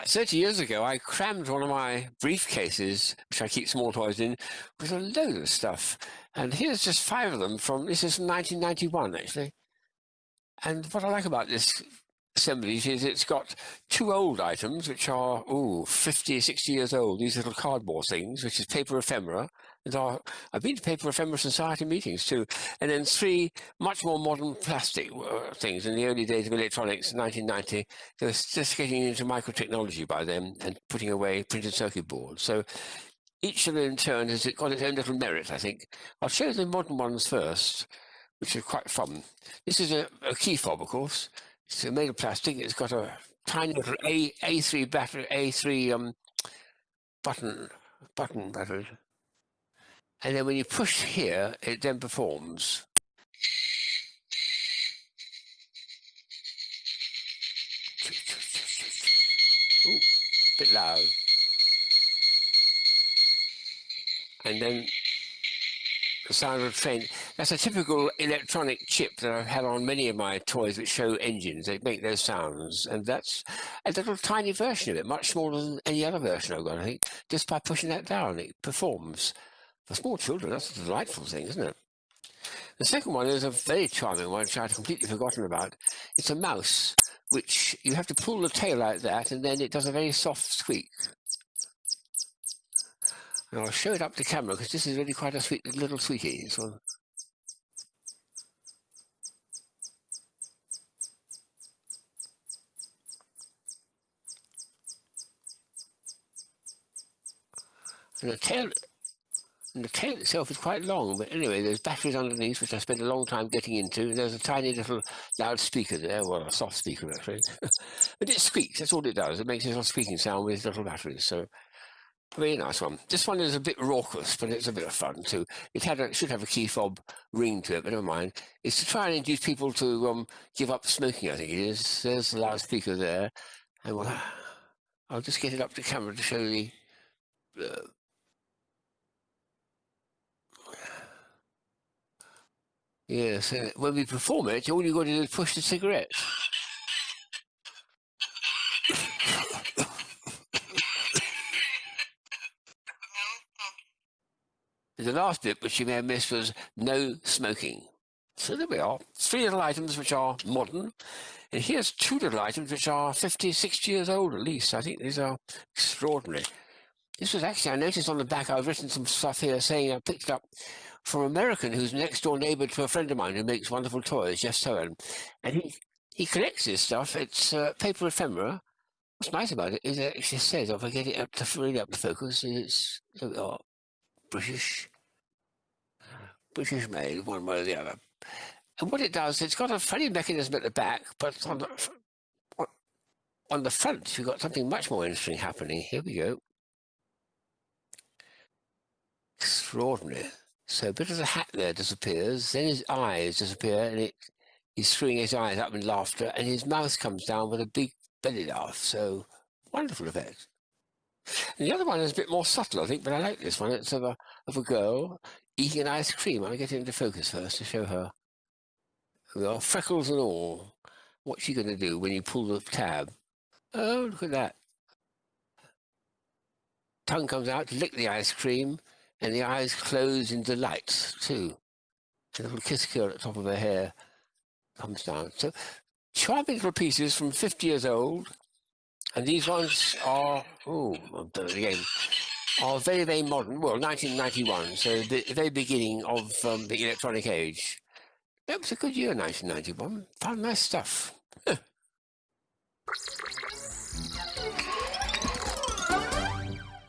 30 years ago, I crammed one of my briefcases, which I keep small toys in, with a load of stuff. And here's just 5 of them this is from 1991, actually. And what I like about this assemblage is it's got 2 old items, which are, 50, 60 years old, these little cardboard things, which is paper ephemera. I've been to Paper Ephemera Society meetings too. And then 3 much more modern plastic things. In the early days of electronics, 1990, they were just getting into microtechnology by then and putting away printed circuit boards. So each of them in turn has got its own little merit, I think. I'll show you the modern ones first, which are quite fun. This is a key fob, of course. It's made of plastic. It's got a tiny little A3 battery, A3 button battery. And then when you push here, it then performs. Ooh, bit loud. And then the sound of a train. That's a typical electronic chip that I've had on many of my toys which show engines. They make those sounds. And that's a little tiny version of it, much smaller than any other version I've got, I think. Just by pushing that down, it performs. For small children, that's a delightful thing, isn't it? The second one is a very charming one, which I'd completely forgotten about. It's a mouse, which you have to pull the tail like that, and then it does a very soft squeak. And I'll show it up to camera, because this is really quite a sweet little sweetie. This one. And the tail itself is quite long, but anyway, there's batteries underneath, which I spent a long time getting into, and there's a tiny little loudspeaker there, well, a soft speaker, actually. But it squeaks, that's all it does. It makes a little squeaking sound with little batteries, so very nice one. This one is a bit raucous, but it's a bit of fun, too. It should have a key fob ring to it, but never mind. It's to try and induce people to give up smoking, I think it is. There's the loudspeaker there, and I'll just get it up to camera to show the... Yes, when we perform it, all you've got to do is push the cigarette. The last bit, which you may have missed, was no smoking. So there we are. 3 little items which are modern. And here's 2 little items which are 50, 60 years old at least. I think these are extraordinary. This was actually, I noticed on the back, I've written some stuff here saying I picked it up from an American who's next door neighbour to a friend of mine who makes wonderful toys, Jeff Sohan. And he collects this stuff. It's paper ephemera. What's nice about it is it actually says, if I get it up to really up to focus, it's British made, one way or the other. And what it does, it's got a funny mechanism at the back, but on the front, you've got something much more interesting happening. Here we go. Extraordinary. So a bit of the hat there disappears, then his eyes disappear, and he's screwing his eyes up in laughter, and his mouth comes down with a big belly laugh. So wonderful effect. And the other one is a bit more subtle, I think, but I like this one. It's of a girl eating an ice cream. I'll get it into focus first to show her. Well, freckles and all. What's she going to do when you pull the tab? Oh, look at that. Tongue comes out to lick the ice cream, and the eyes close in delight, too. A little kiss curl at the top of her hair comes down. So, charming little pieces from 50 years old. And these ones are, I've done it again, are very, very modern. Well, 1991, so the very beginning of the electronic age. That was a good year, 1991. Found nice stuff.